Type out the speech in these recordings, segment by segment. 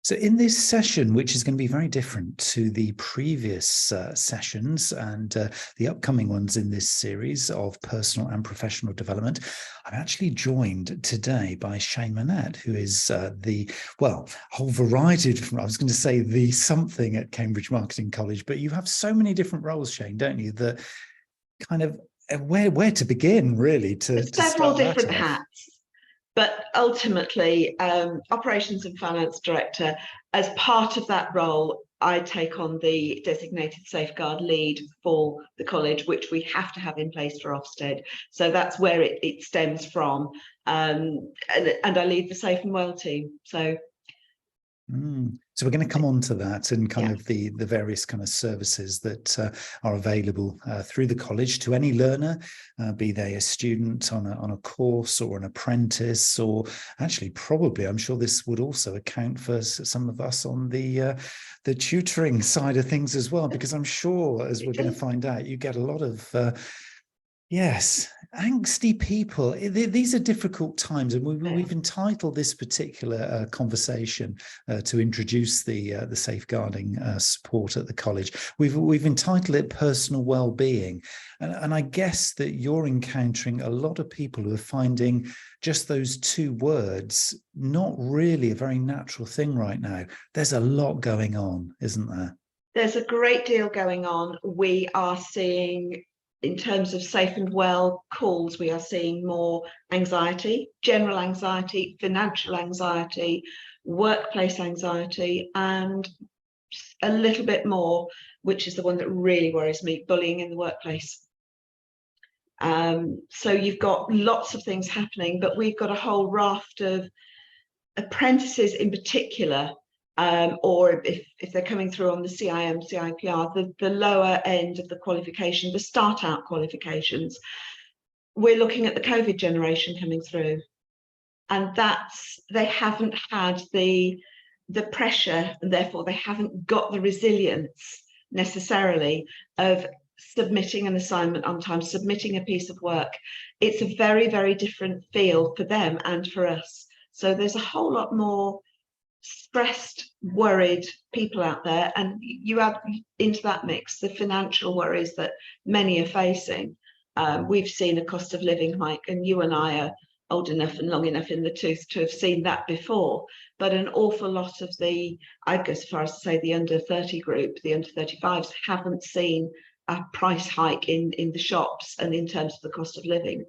So in this session, which is going to be very different to the previous sessions and the upcoming ones in this series of personal and professional development, I'm actually joined today by Shane Minett, who is well, a whole variety of different, I was going to say the something at Cambridge Marketing College, but you have so many different roles, Shane, don't you, that kind of where to begin, really, to several start different that off. hats. But ultimately, operations and finance director, as part of that role, I take on the designated safeguard lead for the college, which we have to have in place for Ofsted. So that's where it stems from. And I lead the safe and well team. So So we're going to come on to that and kind of the various kind of services that are available through the college to any learner, be they a student on a course or an apprentice, or actually probably I'm sure this would also account for some of us on the tutoring side of things as well, because I'm sure, as we're going to find out, you get a lot of yes, angsty people. These are difficult times, and we've entitled this particular conversation to introduce the safeguarding support at the college. We've entitled it "Personal Wellbeing," and I guess that you're encountering a lot of people who are finding just those two words not really a very natural thing right now. There's a lot going on, isn't there? There's a great deal going on. We are seeing, in terms of safe and well calls, we are seeing more anxiety, general anxiety, financial anxiety, workplace anxiety, and a little bit more, which is the one that really worries me, bullying in the workplace. So you've got lots of things happening, but we've got a whole raft of apprentices in particular, or if they're coming through on the CIM, CIPR, the lower end of the qualification, the start out qualifications, we're looking at the COVID generation coming through. And they haven't had the pressure, and therefore they haven't got the resilience necessarily of submitting an assignment on time, submitting a piece of work. It's a very, very different feel for them and for us. So there's a whole lot more stressed, worried people out there, and you add into that mix the financial worries that many are facing. We've seen a cost of living hike, and you and I are old enough and long enough in the tooth to have seen that before, but an awful lot of I'd go as far as to say the under 30 group, the under 35s, haven't seen a price hike in the shops and in terms of the cost of living.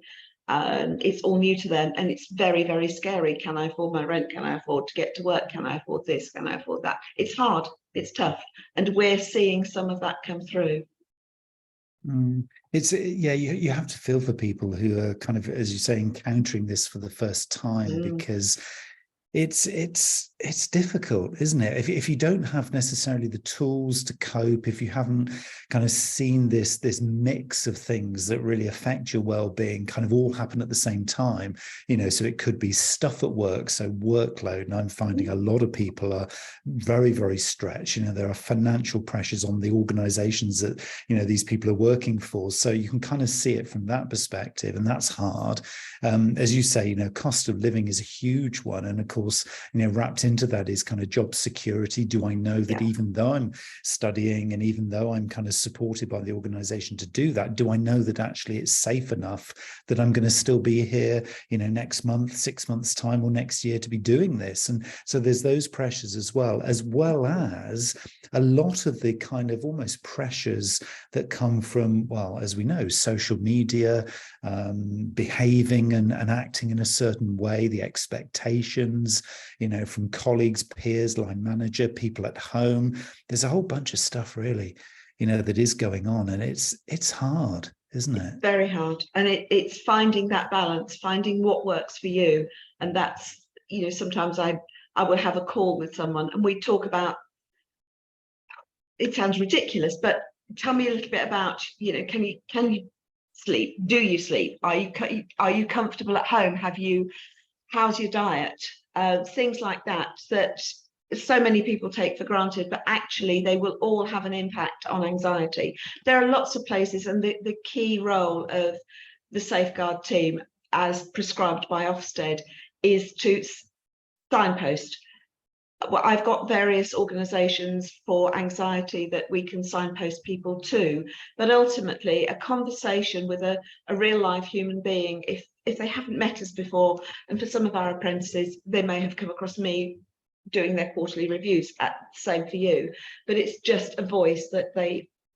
It's all new to them, and it's very, very scary. Can I afford my rent? Can I afford to get to work? Can I afford this? Can I afford that? It's hard, it's tough, and we're seeing some of that come through. It's you have to feel for people who are kind of, as you say, encountering this for the first time, because it's difficult, isn't it? If you don't have necessarily the tools to cope, if you haven't kind of seen this mix of things that really affect your well-being kind of all happen at the same time, so it could be stuff at work, so workload, and I'm finding a lot of people are very, very stretched. There are financial pressures on the organizations that these people are working for, so you can kind of see it from that perspective, and that's hard. As you say, cost of living is a huge one, and of course, wrapped into that is kind of job security. Do I know that even though I'm studying and even though I'm kind of supported by the organization to do that, do I know that actually it's safe enough that I'm going to still be here, next month, 6 months time, or next year to be doing this? And so there's those pressures as well as a lot of the kind of almost pressures that come from, well, as we know, social media, behaving and acting in a certain way, the expectations, from colleagues, peers, line manager, people at home. There's a whole bunch of stuff really, that is going on, and it's hard, isn't it? It's very hard, and it's finding that balance, finding what works for you. And that's, sometimes I will have a call with someone and we talk about, it sounds ridiculous, but tell me a little bit about, can you sleep? Do you sleep? Are you comfortable at home? How's your diet? Things like that so many people take for granted, but actually they will all have an impact on anxiety. There are lots of places, and the key role of the safeguard team, as prescribed by Ofsted, is to signpost. well, I've got various organisations for anxiety that we can signpost people to, but ultimately a conversation with a real life human being, if they haven't met us before, and for some of our apprentices, they may have come across me doing their quarterly reviews, same for you, but it's just a voice that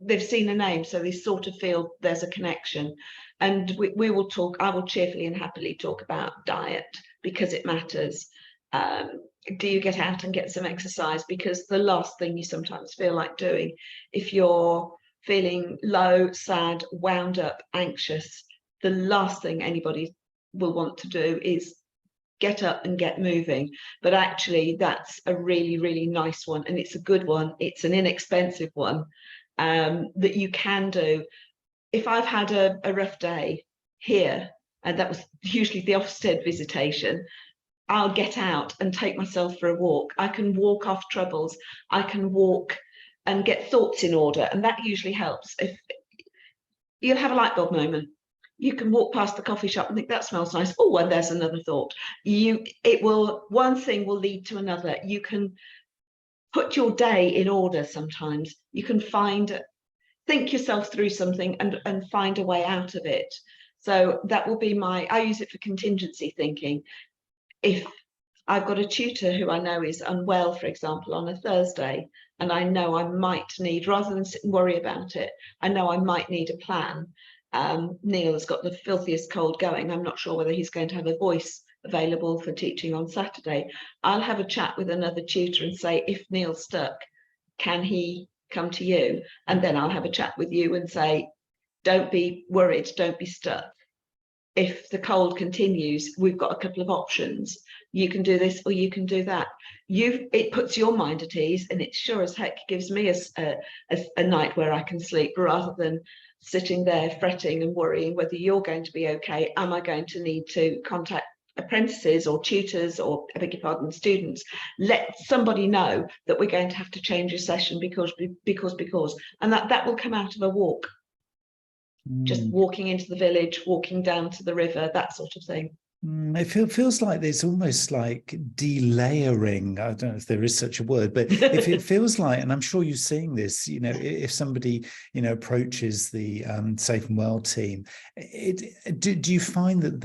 they've seen a name, so they sort of feel there's a connection. And we will talk, I will cheerfully and happily talk about diet because it matters. Do you get out and get some exercise? Because the last thing you sometimes feel like doing, if you're feeling low, sad, wound up, anxious, the last thing anybody will want to do is get up and get moving. But actually, that's a really, really nice one. And it's a good one. It's an inexpensive one that you can do. If I've had a rough day here, and that was usually the Ofsted visitation, I'll get out and take myself for a walk. I can walk off troubles. I can walk and get thoughts in order. And that usually helps. If you'll have a light bulb moment, you can walk past the coffee shop and think that smells nice. Oh, and there's another thought. One thing will lead to another. You can put your day in order sometimes. You can think yourself through something and find a way out of it. So that will be I use it for contingency thinking. If I've got a tutor who I know is unwell, for example, on a Thursday, and I know I might need, rather than sit and worry about it, I know I might need a plan. Neil has got the filthiest cold going. I'm not sure whether he's going to have a voice available for teaching on Saturday. I'll have a chat with another tutor and say, if Neil's stuck, can he come to you? And then I'll have a chat with you and say, don't be worried, don't be stuck. If the cold continues, we've got a couple of options. You can do this or you can do that. It puts your mind at ease, and it sure as heck gives me a night where I can sleep, rather than sitting there fretting and worrying whether you're going to be okay. Am I going to need to contact apprentices or tutors or, I beg your pardon, students? Let somebody know that we're going to have to change your session because, and that will come out of a walk. Just walking into the village, walking down to the river, that sort of thing. It feels like there's almost like delayering. I don't know if there is such a word, but if it feels like, and I'm sure you're seeing this, if somebody, approaches the Safe and Well team, do you find that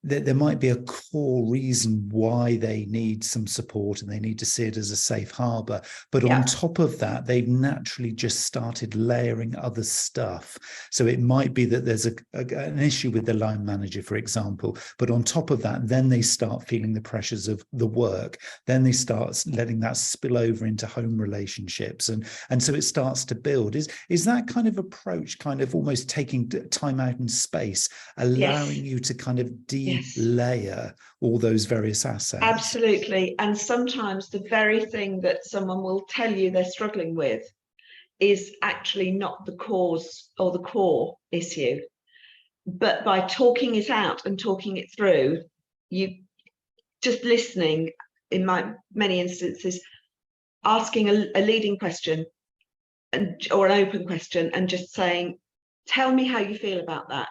there might be a core reason why they need some support and they need to see it as a safe harbour, but on top of that, they've naturally just started layering other stuff. So it might be that there's an issue with the line manager, for example, but on top of that, then they start feeling the pressures of the work. Then they start letting that spill over into home relationships. And so it starts to build. Is that kind of approach kind of almost taking time out and space, allowing you to kind of layer all those various assets? Absolutely. And sometimes the very thing that someone will tell you they're struggling with is actually not the cause or the core issue. But by talking it out and talking it through, you just listening, in many instances, asking a leading question or an open question and just saying, tell me how you feel about that.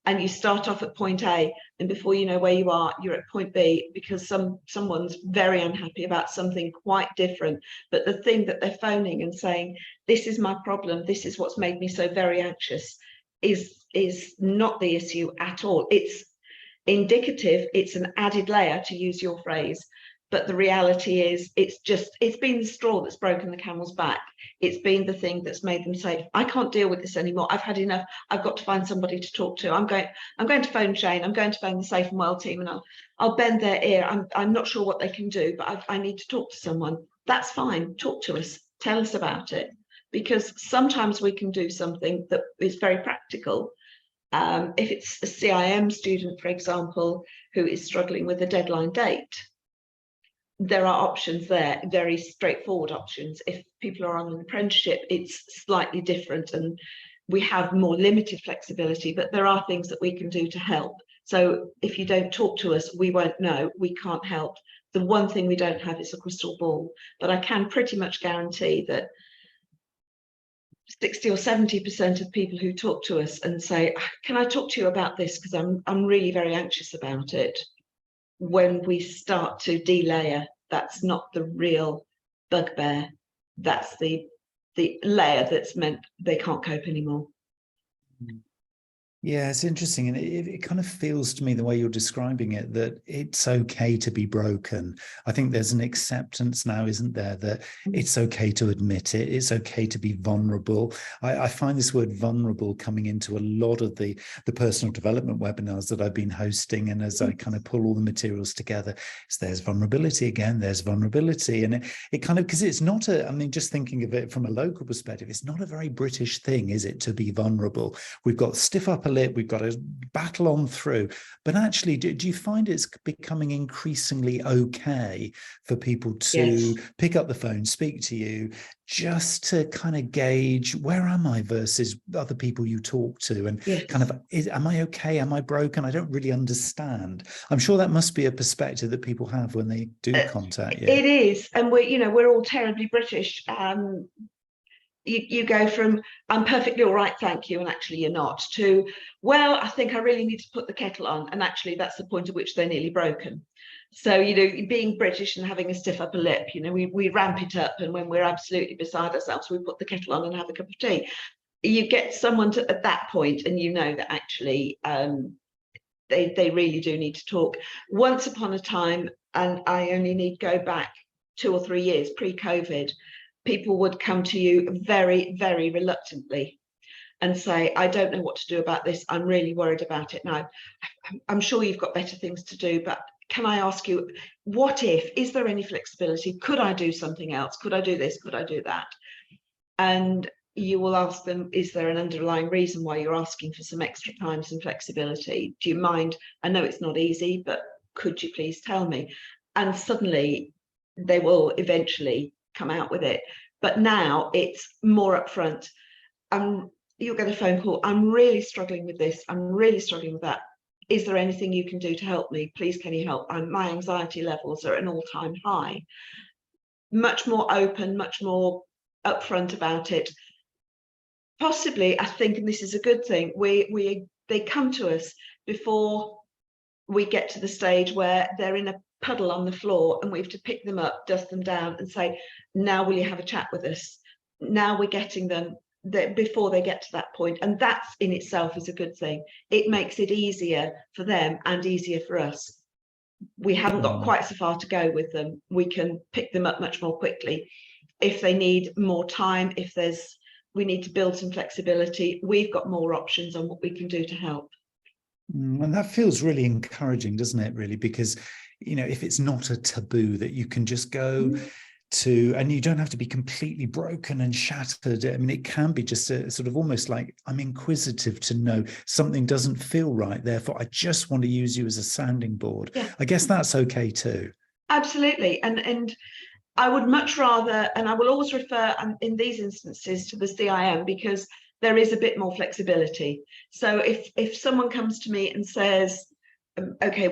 And you start off at point A, and before you know where you are, you're at point B, because someone's very unhappy about something quite different. But the thing that they're phoning and saying, this is my problem, this is what's made me so very anxious, is not the issue at all. It's indicative, it's an added layer, to use your phrase, but the reality is it's been the straw that's broken the camel's back. It's been the thing that's made them say, I can't deal with this anymore, I've had enough, I've got to find somebody to talk to. I'm going to phone Shane, I'm going to phone the Safe and Well team, and I'll bend their ear. I'm not sure what they can do, but I need to talk to someone. That's fine, talk to us, tell us about it. Because sometimes we can do something that is very practical. If it's a CIM student, for example, who is struggling with a deadline date, there are options there, very straightforward options. If people are on an apprenticeship, it's slightly different and we have more limited flexibility, but there are things that we can do to help. So if you don't talk to us, we won't know, we can't help. The one thing we don't have is a crystal ball, but I can pretty much guarantee that 60 or 70% of people who talk to us and say, can I talk to you about this, because I'm really very anxious about it, when we start to delayer That's not the real bugbear. That's the layer that's meant they can't cope anymore. Yeah, it's interesting. And it kind of feels to me, the way you're describing it, that it's okay to be broken. I think there's an acceptance now, isn't there, that it's okay to admit it. It's okay to be vulnerable. I find this word vulnerable coming into a lot of the personal development webinars that I've been hosting. And as I kind of pull all the materials together, there's vulnerability again, there's vulnerability. And it kind of, because it's not I mean, just thinking of it from a local perspective, it's not a very British thing, is it, to be vulnerable? We've got stiff upper lip, we've got to battle on through. But actually, do you find it's becoming increasingly okay for people to pick up the phone, speak to you, just to kind of gauge, where am I versus other people you talk to, and kind of, am I okay? Am I broken? I don't really understand. I'm sure that must be a perspective that people have when they do contact you. It is, and we're all terribly British. You go from "I'm perfectly all right, thank you," and actually you're not, to "well, I think I really need to put the kettle on," and actually that's the point at which they're nearly broken. So, being British and having a stiff upper lip, we ramp it up, and when we're absolutely beside ourselves, we put the kettle on and have a cup of tea. You get someone at that point, and that actually they really do need to talk. Once upon a time, and I only need go back 2 or 3 years, pre-COVID, people would come to you very, very reluctantly and say, "I don't know what to do about this. I'm really worried about it now. I'm sure you've got better things to do, but can I ask you, what if, is there any flexibility? Could I do something else? Could I do this? Could I do that?" And you will ask them, is there an underlying reason why you're asking for some extra time, some flexibility? Do you mind? I know it's not easy, but could you please tell me? And suddenly they will eventually come out with it. But now it's more upfront. You'll get a phone call. "I'm really struggling with this. I'm really struggling with that. Is there anything you can do to help me? Please, can you help? My anxiety levels are at an all-time high." Much more open, much more upfront about it. Possibly, I think, and this is a good thing, they come to us before we get to the stage where they're in a puddle on the floor and we have to pick them up, dust them down, and say, "Now will you have a chat with us?" Now we're getting them before they get to that point, and that in itself is a good thing. It makes it easier for them and easier for us. We haven't got quite so far to go with them. We can pick them up much more quickly. If they need more time, we need to build some flexibility, we've got more options on what we can do to help. And that feels really encouraging, doesn't it, really? Because, if it's not a taboo that you can just go to, and you don't have to be completely broken and shattered. I mean, it can be just a sort of almost like, I'm inquisitive to know something doesn't feel right, therefore I just want to use you as a sounding board. I guess that's okay too. Absolutely. And I would much rather, and I will always refer in these instances to the CIM, because there is a bit more flexibility. So if someone comes to me and says, "Okay,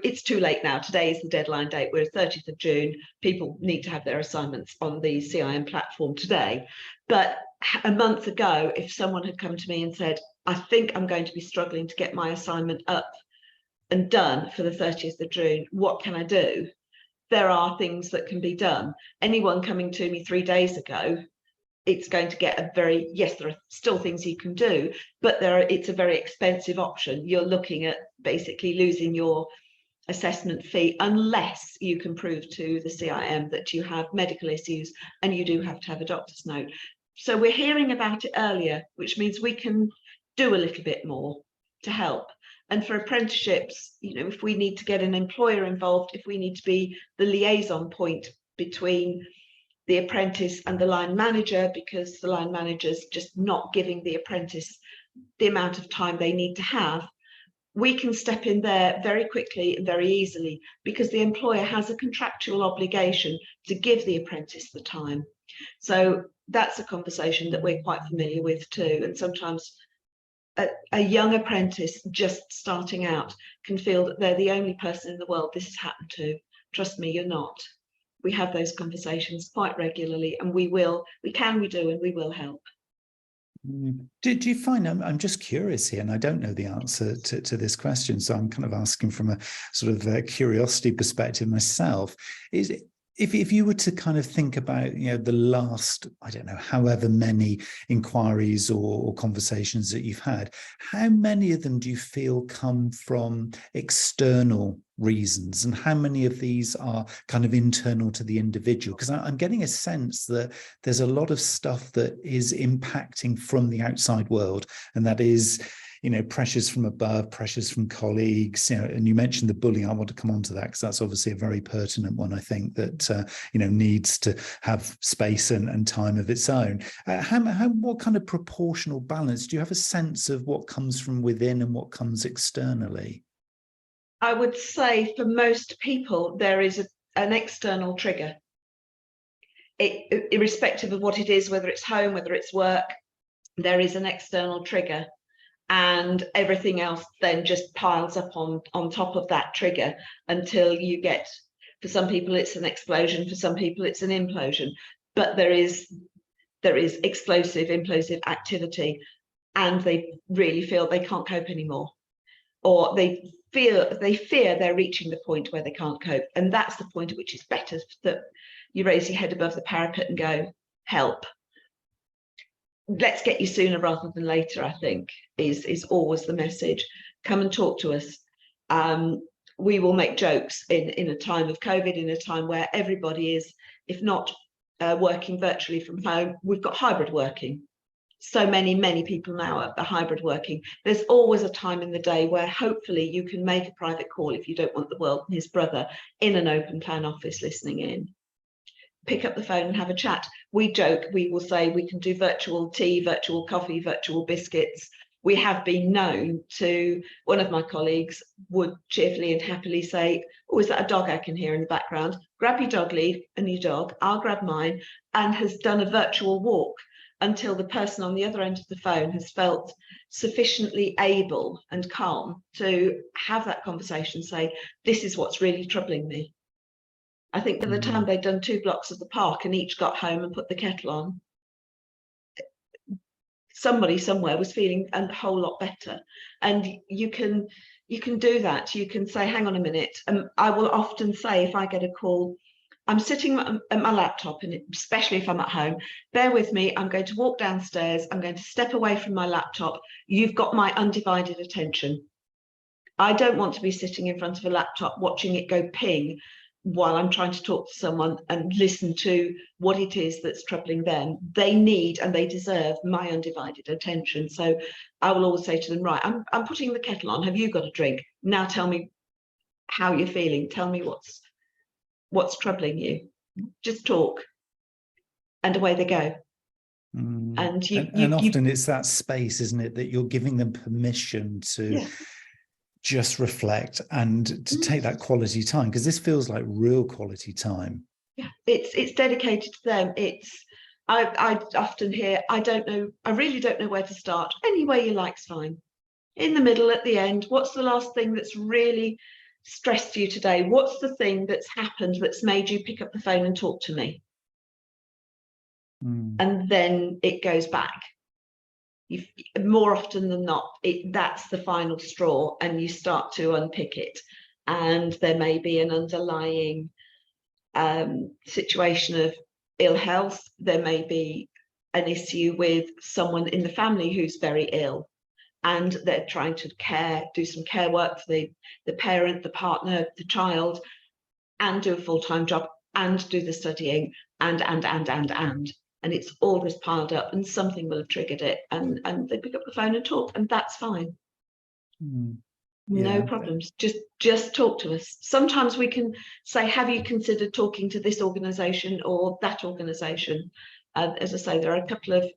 it's too late now. Today is the deadline date. We're 30th of June. People need to have their assignments on the CIM platform today." But a month ago, if someone had come to me and said, "I think I'm going to be struggling to get my assignment up and done for the 30th of June. What can I do?" There are things that can be done. Anyone coming to me 3 days ago, it's going to get yes, there are still things you can do, but it's a very expensive option. You're looking at basically losing your assessment fee unless you can prove to the CIM that you have medical issues, and you do have to have a doctor's note. So we're hearing about it earlier, which means we can do a little bit more to help. And for apprenticeships, if we need to get an employer involved, if we need to be the liaison point between the apprentice and the line manager, because the line manager's just not giving the apprentice the amount of time they need to have, we can step in there very quickly and very easily, because the employer has a contractual obligation to give the apprentice the time. So that's a conversation that we're quite familiar with too. And sometimes a young apprentice just starting out can feel that they're the only person in the world this has happened to. Trust me, you're not. We have those conversations quite regularly, and we do, and we will help. Do you find, I'm just curious here, and I don't know the answer to this question, so I'm kind of asking from a sort of a curiosity perspective myself, is if you were to kind of think about, the last, I don't know, however many inquiries or conversations that you've had, how many of them do you feel come from external reasons, and how many of these are kind of internal to the individual? Because I'm getting a sense that there's a lot of stuff that is impacting from the outside world, and that is, pressures from above, pressures from colleagues, and you mentioned the bullying. I want to come on to that because that's obviously a very pertinent one. I think that, needs to have space and time of its own. What kind of proportional balance, do you have a sense of what comes from within and what comes externally? I would say for most people, there is an external trigger. Irrespective of what it is, whether it's home, whether it's work, there is an external trigger. And everything else then just piles up on top of that trigger until you get, for some people it's an explosion, for some people it's an implosion, but there is explosive, implosive activity, and they really feel they can't cope anymore, or they fear they're reaching the point where they can't cope. And that's the point at which it's better that you raise your head above the parapet and go, help. Let's get you sooner rather than later, I think, is always the message. Come and talk to us. We will make jokes in a time of COVID, in a time where everybody is, if not working virtually from home, we've got hybrid working. So many people now are hybrid working. There's always a time in the day where hopefully you can make a private call if you don't want the world and his brother in an open plan office listening in. Pick up the phone and have a chat. We joke, we will say we can do virtual tea, virtual coffee, virtual biscuits. We have been known to, one of my colleagues would cheerfully and happily say, oh, is that a dog I can hear in the background? Grab your dog lead and your dog, I'll grab mine, and has done a virtual walk until the person on the other end of the phone has felt sufficiently able and calm to have that conversation, say, this is what's really troubling me. I think by the time they'd done 2 blocks of the park and each got home and put the kettle on, somebody somewhere was feeling a whole lot better. And you can do that. You can say, hang on a minute. I will often say, if I get a call, I'm sitting at my laptop, and especially if I'm at home, bear with me, I'm going to walk downstairs, I'm going to step away from my laptop. You've got my undivided attention. I don't want to be sitting in front of a laptop watching it go ping while I'm trying to talk to someone and listen to what it is that's troubling them. They need and they deserve my undivided attention. So I will always say to them, right, I'm putting the kettle on. Have you got a drink? Now tell me how you're feeling. Tell me what's troubling you. Just talk. And away they go. And often it's that space, isn't it, that you're giving them permission to just reflect and to take that quality time, because this feels like real quality time. Yeah, it's dedicated to them. I often hear, I really don't know where to start. Any way you like's fine. In the middle, at the end, what's the last thing that's really stressed you today? What's the thing that's happened that's made you pick up the phone and talk to me? And then it goes back. More often than not, that's the final straw, and you start to unpick it, and there may be an underlying situation of ill health. There may be an issue with someone in the family who's very ill, and they're trying to do some care work for the parent, the partner, the child, and do a full-time job, and do the studying, and it's all just piled up, and something will have triggered it, and they pick up the phone and talk, and that's fine. No problems. Just talk to us. Sometimes we can say, have you considered talking to this organization or that organization? As I say, there are a couple of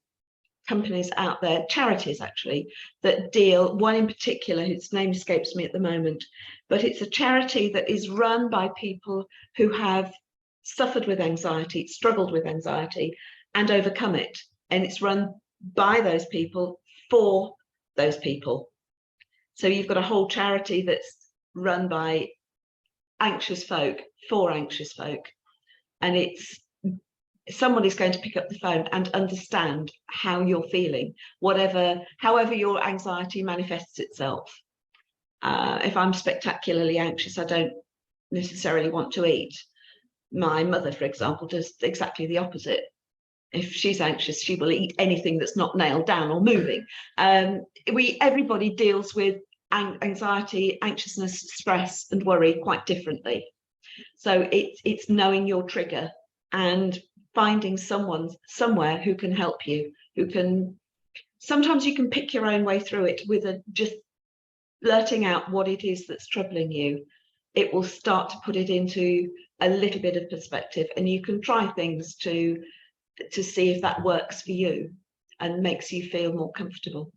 companies out there, charities actually, that deal, one in particular whose name escapes me at the moment, but it's a charity that is run by people who have suffered with anxiety, struggled with anxiety, and overcome it. And it's run by those people for those people. So you've got a whole charity that's run by anxious folk for anxious folk. And it's someone is going to pick up the phone and understand how you're feeling, however your anxiety manifests itself. If I'm spectacularly anxious, I don't necessarily want to eat. My mother, for example, does exactly the opposite. If she's anxious, she will eat anything that's not nailed down or moving. Everybody deals with anxiety, anxiousness, stress, and worry quite differently. So it's knowing your trigger and finding someone somewhere who can help you, sometimes you can pick your own way through it with just blurting out what it is that's troubling you. It will start to put it into a little bit of perspective, and you can try things to see if that works for you and makes you feel more comfortable.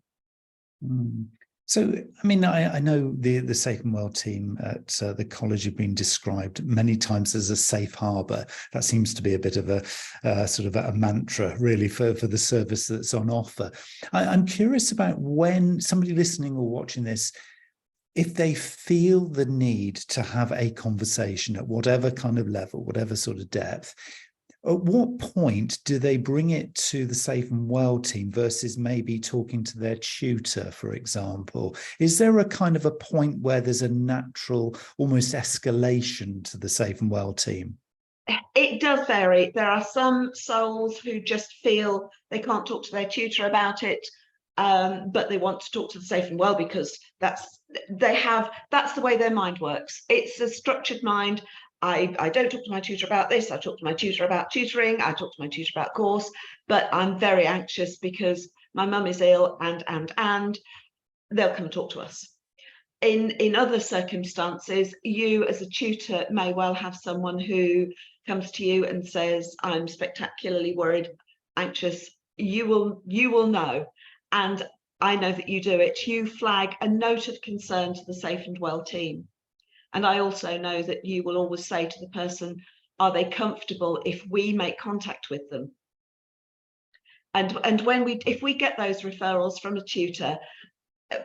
So, I mean, I know the Safe and Well team at the college have been described many times as a safe harbour. That seems to be a bit of a sort of a mantra, really, for the service that's on offer. I'm curious about when somebody listening or watching this, if they feel the need to have a conversation at whatever kind of level, whatever sort of depth, at what point do they bring it to the Safe and Well team versus maybe talking to their tutor, for example? Is there a kind of a point where there's a natural almost escalation to the Safe and Well team? It does vary. There are some souls who just feel they can't talk to their tutor about it, but they want to talk to the Safe and Well because that's the way their mind works. It's a structured mind. I don't talk to my tutor about this. I talk to my tutor about tutoring. I talk to my tutor about course, but I'm very anxious because my mum is ill and they'll come and talk to us. In other circumstances, you as a tutor may well have someone who comes to you and says, I'm spectacularly worried, anxious. You will know. And I know that you do it. You flag a note of concern to the Safe and Well team. And I also know that you will always say to the person, are they comfortable if we make contact with them? And if we get those referrals from a tutor,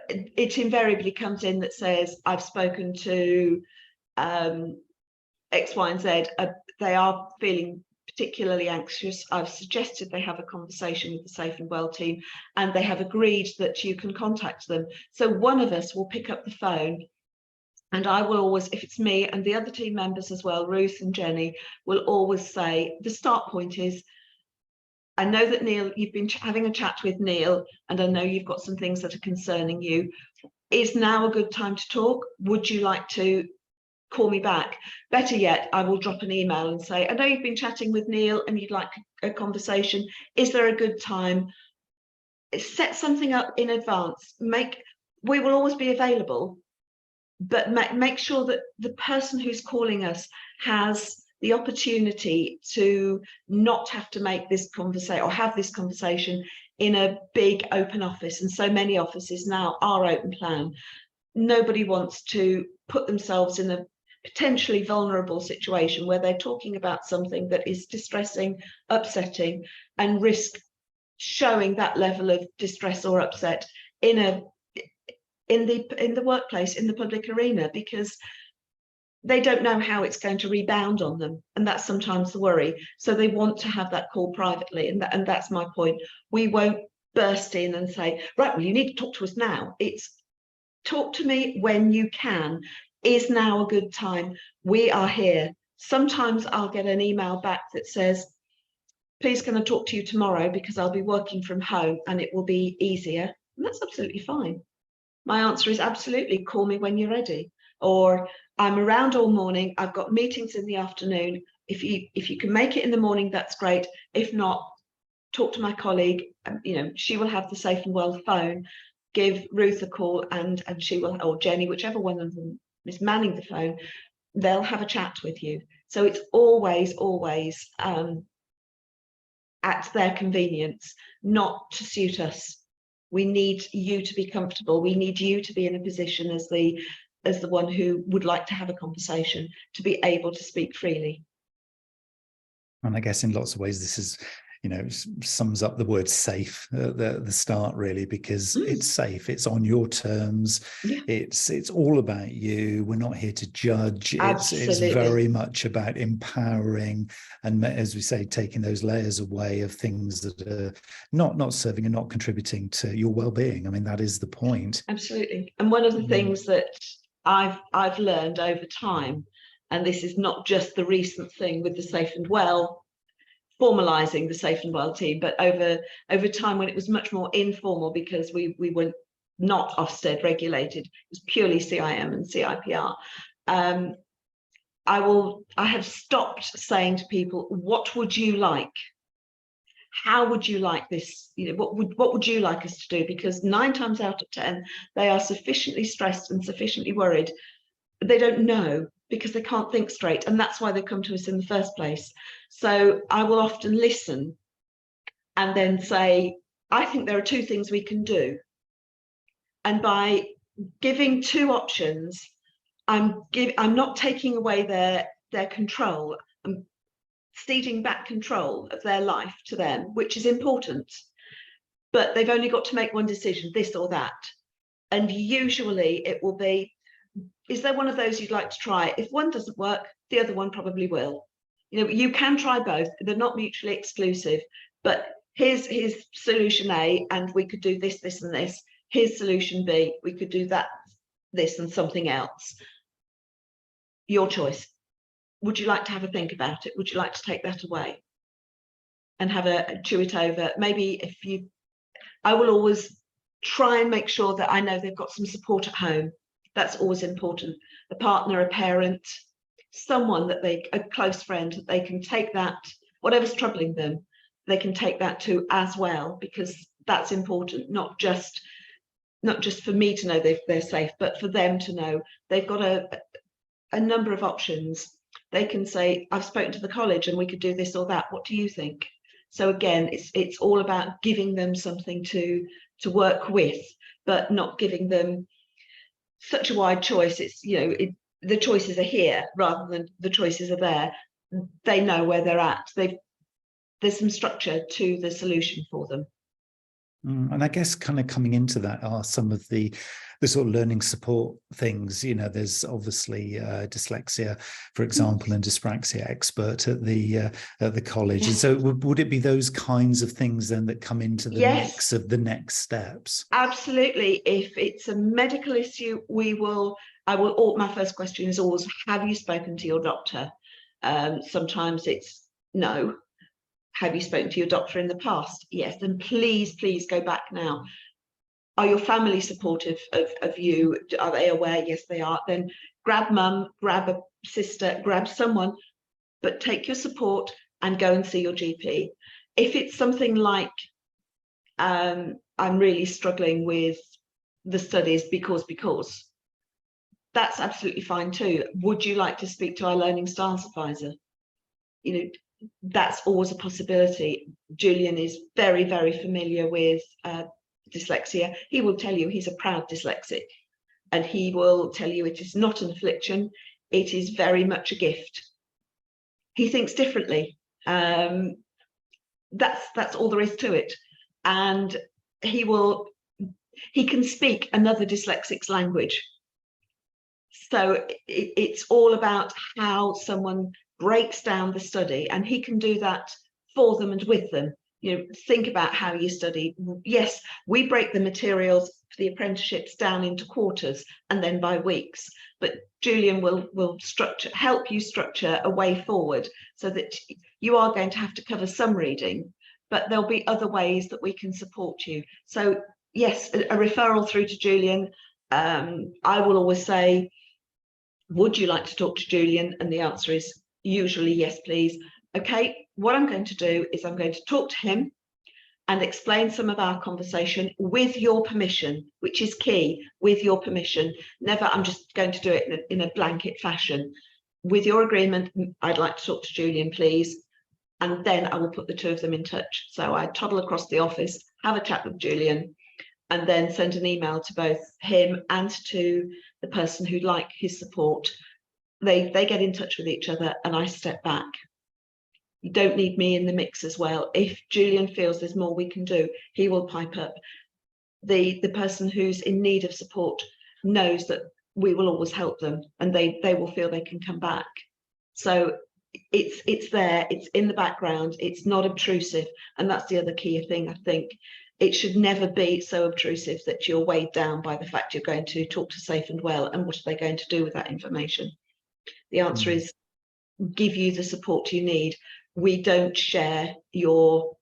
it invariably comes in that says, I've spoken to X, Y, and Z. They are feeling particularly anxious. I've suggested they have a conversation with the Safe and Well team, and they have agreed that you can contact them. So one of us will pick up the phone. And I will always, if it's me and the other team members as well, Ruth and Jenny, will always say, the start point is, I know that Neil, you've been having a chat with Neil, and I know you've got some things that are concerning you. Is now a good time to talk? Would you like to call me back? Better yet, I will drop an email and say, I know you've been chatting with Neil and you'd like a conversation. Is there a good time? Set something up in advance. We will always be available, but make sure that the person who's calling us has the opportunity to not have to make this conversation or have this conversation in a big open office. And so many offices now are open plan. Nobody wants to put themselves in a potentially vulnerable situation where they're talking about something that is distressing, upsetting, and risk showing that level of distress or upset in the workplace, in the public arena, because they don't know how it's going to rebound on them, and that's sometimes the worry. So they want to have that call privately, and that's my point. We won't burst in and say, right, well, you need to talk to us now. It's talk to me when you can. Is now a good time? We are here. Sometimes I'll get an email back that says, please can I talk to you tomorrow because I'll be working from home and it will be easier. And that's absolutely fine. My answer is absolutely, call me when you're ready. Or I'm around all morning, I've got meetings in the afternoon. If you can make it in the morning, that's great. If not, talk to my colleague. She will have the Safe and Well phone. Give Ruth a call and she will, or Jenny, whichever one of them is manning the phone, they'll have a chat with you. So it's always at their convenience, not to suit us. We need you to be comfortable. We need you to be in a position as the one who would like to have a conversation, to be able to speak freely. And I guess in lots of ways, this is, sums up the word safe at the start, really, because it's safe, it's on your terms. Yeah. It's all about you. We're not here to judge. It's very much about empowering, and, as we say, taking those layers away of things that are not serving and not contributing to your well-being. I mean, that is the point. Absolutely. And one of the things that I've learned over time, and this is not just the recent thing with the Safe and Well, formalizing the Safe and Well team, but over time, when it was much more informal, because we were not Ofsted regulated, it was purely CIM and CIPR. I have stopped saying to people, what would you like? How would you like this? What would you like us to do? Because 9 times out of 10, they are sufficiently stressed and sufficiently worried. They don't know, because they can't think straight. And that's why they come to us in the first place. So I will often listen and then say, I think there are 2 things we can do. And by giving 2 options, I'm not taking away their control. I'm ceding back control of their life to them, which is important. But they've only got to make one decision, this or that. And usually it will be, is there one of those you'd like to try? If one doesn't work, the other one probably will. You can try both. They're not mutually exclusive. But here's solution A, and we could do this, this, and this. Here's solution B. We could do that, this, and something else. Your choice. Would you like to have a think about it? Would you like to take that away and have a chew it over? Maybe I will always try and make sure that I know they've got some support at home. That's always important. A partner, a parent, someone a close friend, that they can take that, whatever's troubling them, they can take that to as well, because that's important, not just for me to know they're safe, but for them to know they've got a number of options. They can say, I've spoken to the college and we could do this or that. What do you think? So again, it's all about giving them something to work with, but not giving them such a wide choice. It's, the choices are here rather than the choices are there. They know where they're at. There's some structure to the solution for them. And I guess kind of coming into that are some of the sort of learning support things. There's obviously dyslexia, for example, and dyspraxia expert at the college. And so would it be those kinds of things then that come into the mix of the next steps? Absolutely. If it's a medical issue, my first question is always, have you spoken to your doctor? Sometimes it's no. Have you spoken to your doctor in the past? Yes. Then please go back now. Are your family supportive of you? Are they aware? Yes, they are. Then grab mum, grab a sister, grab someone, but take your support and go and see your GP. If it's something like, I'm really struggling with the studies because, that's absolutely fine too. Would you like to speak to our learning styles advisor? That's always a possibility. Julian is very, very familiar with dyslexia. He will tell you he's a proud dyslexic, and he will tell you it is not an affliction. It is very much a gift. He thinks differently. That's all there is to it. And he can speak another dyslexic's language. So it's all about how someone breaks down the study, and he can do that for them and with them. Think about how you study. Yes, we break the materials for the apprenticeships down into quarters and then by weeks, but Julian will help you structure a way forward, so that you are going to have to cover some reading, but there'll be other ways that we can support you. So yes, a referral through to Julian. I will always say, would you like to talk to Julian? And the answer is usually yes, please. Okay, what I'm going to do is I'm going to talk to him and explain some of our conversation with your permission, which is key, with your permission. Never, I'm just going to do it in a blanket fashion. With your agreement, I'd like to talk to Julian, please. And then I will put the 2 of them in touch. So I toddle across the office, have a chat with Julian, and then send an email to both him and to the person who'd like his support. They get in touch with each other, and I step back. You don't need me in the mix as well. If Julian feels there's more we can do, he will pipe up. The person who's in need of support knows that we will always help them, and they will feel they can come back. So it's there, it's in the background, it's not obtrusive. And that's the other key thing, I think. It should never be so obtrusive that you're weighed down by the fact you're going to talk to Safe and Well, and what are they going to do with that information? The answer is give you the support you need. We don't share your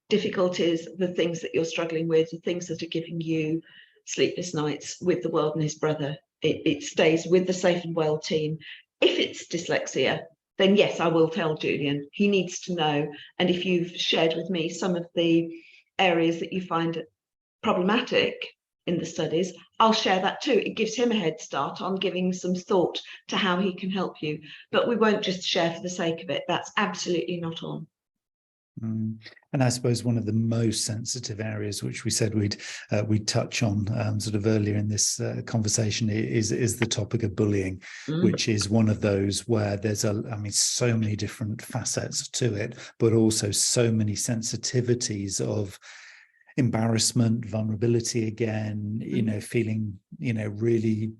difficulties, the things that you're struggling with, the things that are giving you sleepless nights with the world and his brother. It stays with the Safe and Well team. If it's dyslexia, then yes, I will tell Julian. He needs to know. And if you've shared with me some of the areas that you find problematic in the studies, I'll share that too. It gives him a head start on giving some thought to how he can help you. But we won't just share for the sake of it. That's absolutely not on. And I suppose one of the most sensitive areas, which we said we'd touch on sort of earlier in this conversation, is the topic of bullying, which is one of those where there's so many different facets to it, but also so many sensitivities of embarrassment, vulnerability again, feeling, really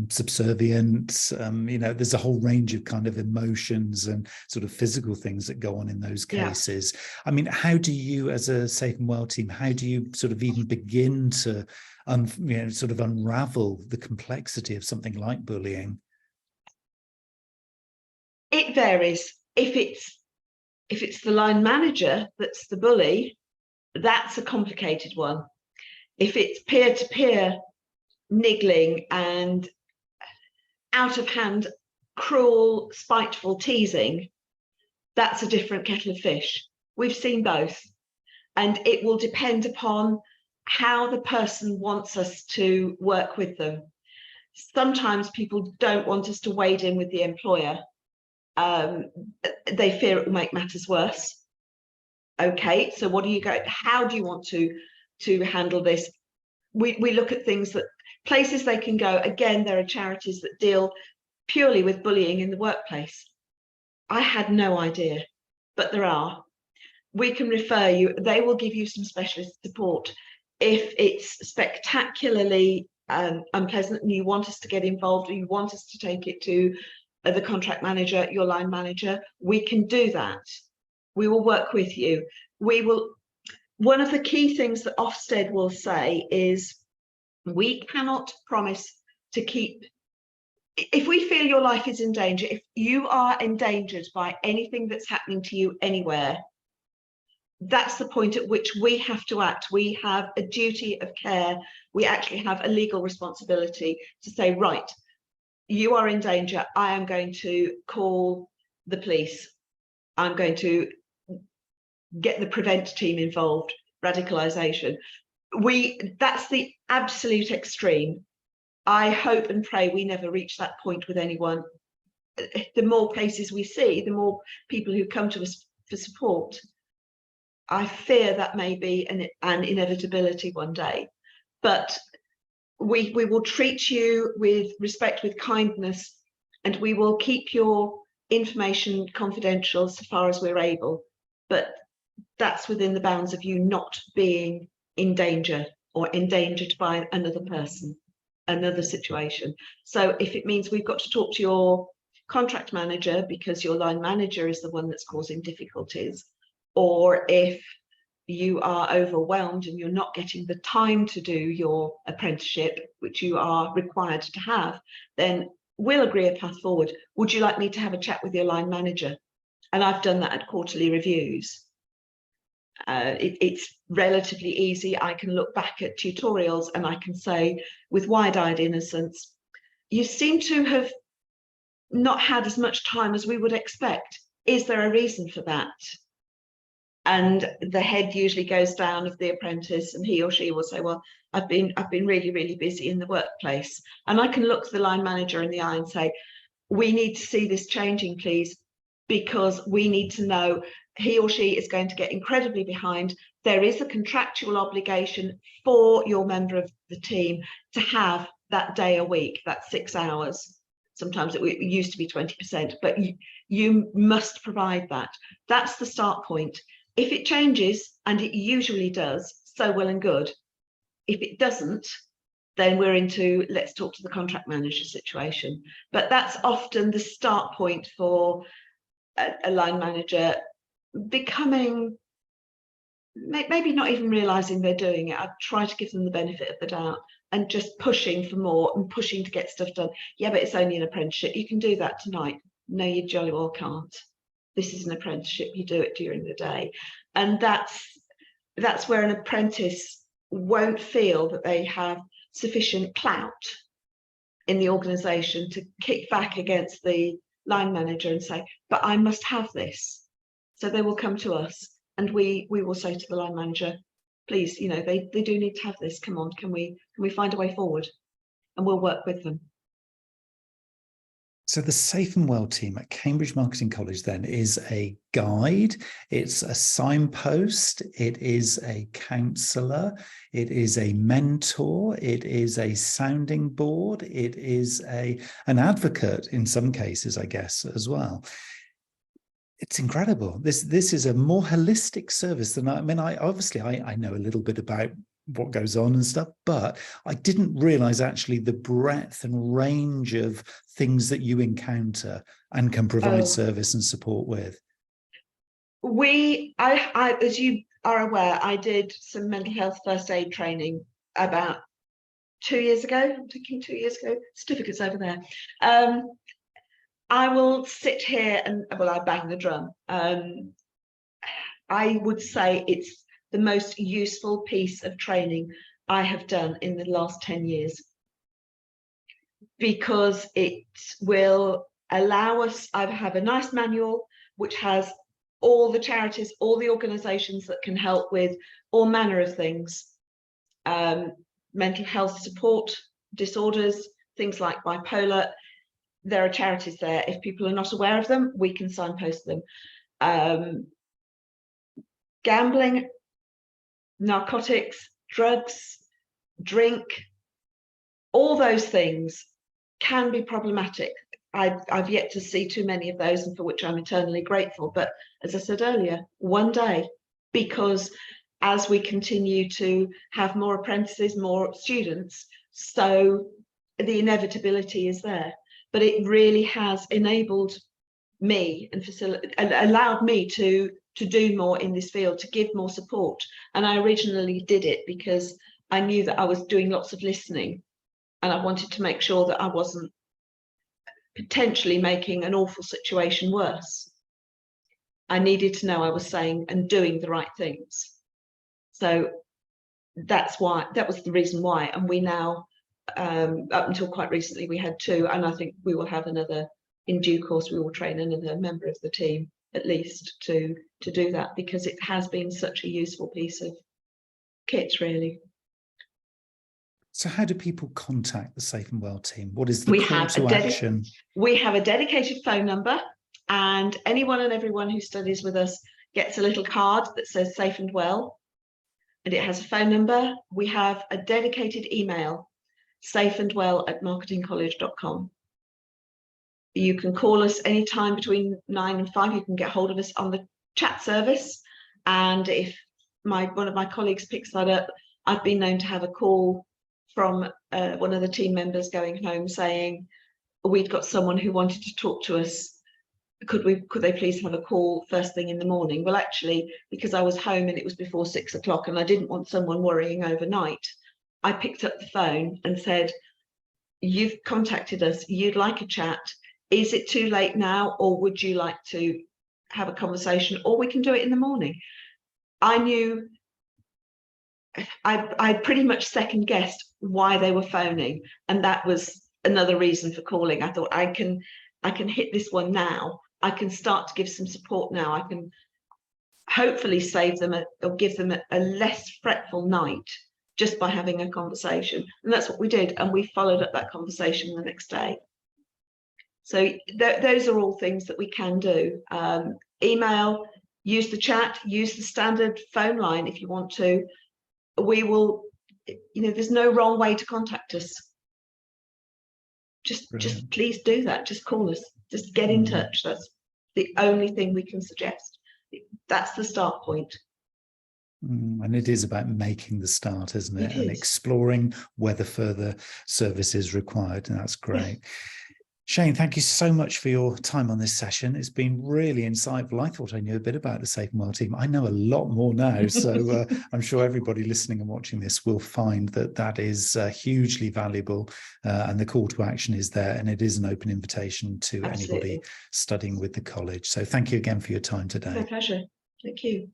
subservient, there's a whole range of kind of emotions and sort of physical things that go on in those cases. I mean, how do you, as a Safe and Well team, how do you sort of even begin to sort of unravel the complexity of something like bullying? It varies. If it's the line manager that's the bully, that's a complicated one. If it's peer-to-peer niggling and out of hand, cruel, spiteful teasing, that's a different kettle of fish. We've seen both. And it will depend upon how the person wants us to work with them. Sometimes people don't want us to wade in with the employer. They fear it will make matters worse. Okay, so how do you want to handle this? We look at things that places they can go. Again, there are charities that deal purely with bullying in the workplace. I had no idea, but there are. We can refer you, they will give you some specialist support. If it's spectacularly unpleasant and you want us to get involved, or you want us to take it to the contract manager, your line manager, we can do that. We will work with you. One of the key things that Ofsted will say is we cannot promise to keep, if we feel your life is in danger, if you are endangered by anything that's happening to you anywhere, that's the point at which we have to act. We have a duty of care. We actually have a legal responsibility to say, right, you are in danger. I am going to call the police. I'm going to get the prevent team involved, radicalisation. That's the absolute extreme. I hope and pray we never reach that point with anyone. The more cases we see, the more people who come to us for support. I fear that may be an inevitability one day, but we will treat you with respect, with kindness, and we will keep your information confidential so far as we're able. But that's within the bounds of you not being in danger or endangered by another person, another situation. So if it means we've got to talk to your contract manager because your line manager is the one that's causing difficulties, or if you are overwhelmed and you're not getting the time to do your apprenticeship, which you are required to have, then we'll agree a path forward. Would you like me to have a chat with your line manager? And I've done that at quarterly reviews. It's relatively easy. I can look back at tutorials and I can say, with wide-eyed innocence, you seem to have not had as much time as we would expect. Is there a reason for that? And the head usually goes down of the apprentice, and he or she will say, well, I've been really, really busy in the workplace. And I can look the line manager in the eye and say, we need to see this changing, please, because we need to know he or she is going to get incredibly behind. There is a contractual obligation for your member of the team to have that day a week, that 6 hours. Sometimes it used to be 20%, but you must provide that. That's the start point. If it changes, and it usually does, so well and good. If it doesn't, then we're into let's talk to the contract manager situation. But that's often the start point for a line manager becoming, maybe not even realizing they're doing it. I try to give them the benefit of the doubt and just pushing for more and pushing to get stuff done. Yeah, but it's only an apprenticeship. You can do that tonight. No, you jolly well can't. This is an apprenticeship. You do it during the day. And that's where an apprentice won't feel that they have sufficient clout in the organisation to kick back against the line manager and say, but I must have this. So they will come to us, and we will say to the line manager, please, you know, they do need to have this. Come on, can we find a way forward? And we'll work with them. So the Safe and Well team at Cambridge Marketing College then is a guide, it's a signpost, it is a counsellor, it is a mentor, it is a sounding board, it is an advocate in some cases, I guess, as well. It's incredible. This is a more holistic service than I know a little bit about what goes on and stuff, but I didn't realize actually the breadth and range of things that you encounter and can provide service and support with. I, as you are aware, I did some mental health first aid training about 2 years ago. I'm thinking 2 years ago. Certificates over there. I will sit here and, well, I bang the drum. I would say it's the most useful piece of training I have done in the last 10 years, because it will allow us, I have a nice manual which has all the charities, all the organisations that can help with all manner of things, mental health support disorders, things like bipolar. There are charities there. If people are not aware of them, we can signpost them. Gambling, narcotics, drugs, drink, all those things can be problematic. I've yet to see too many of those, and for which I'm eternally grateful. But as I said earlier, one day, because as we continue to have more apprentices, more students, so the inevitability is there. But it really has enabled me and allowed me to do more in this field, to give more support. And I originally did it because I knew that I was doing lots of listening, and I wanted to make sure that I wasn't potentially making an awful situation worse. I needed to know I was saying and doing the right things. So that's why, that was the reason why. And we now, up until quite recently, we had 2, and I think we will have another in due course. We will train another member of the team at least to do that, because it has been such a useful piece of kit, really. So how do people contact the Safe and Well team? What is the call to action? We have a dedicated phone number, and anyone and everyone who studies with us gets a little card that says Safe and Well, and it has a phone number. We have a dedicated email, safeandwell@marketingcollege.com. You can call us anytime between 9 and 5. You can get hold of us on the chat service, and if one of my colleagues picks that up, I've been known to have a call from one of the team members going home saying, we've got someone who wanted to talk to us, could they please have a call first thing in the morning? Well, actually, because I was home and it was before 6 o'clock and I didn't want someone worrying overnight, I picked up the phone and said, you've contacted us, you'd like a chat. Is it too late now, or would you like to have a conversation, or we can do it in the morning? I knew, I pretty much second guessed why they were phoning, and that was another reason for calling. I thought, I can hit this one now. I can start to give some support now. I can hopefully save them or give them a less fretful night just by having a conversation. And that's what we did, and we followed up that conversation the next day. So those are all things that we can do. Email, use the chat, use the standard phone line if you want to. We will, there's no wrong way to contact us. just please do that. Just call us. Just get in touch. That's the only thing we can suggest. That's the start point. And it is about making the start, isn't it? And is. exploring whether further service is required. And that's great. Shane, thank you so much for your time on this session. It's been really insightful. I thought I knew a bit about the Safe and Well team. I know a lot more now. So I'm sure everybody listening and watching this will find that that is hugely valuable. And the call to action is there. And it is an open invitation to anybody studying with the college. So thank you again for your time today. My pleasure. Thank you.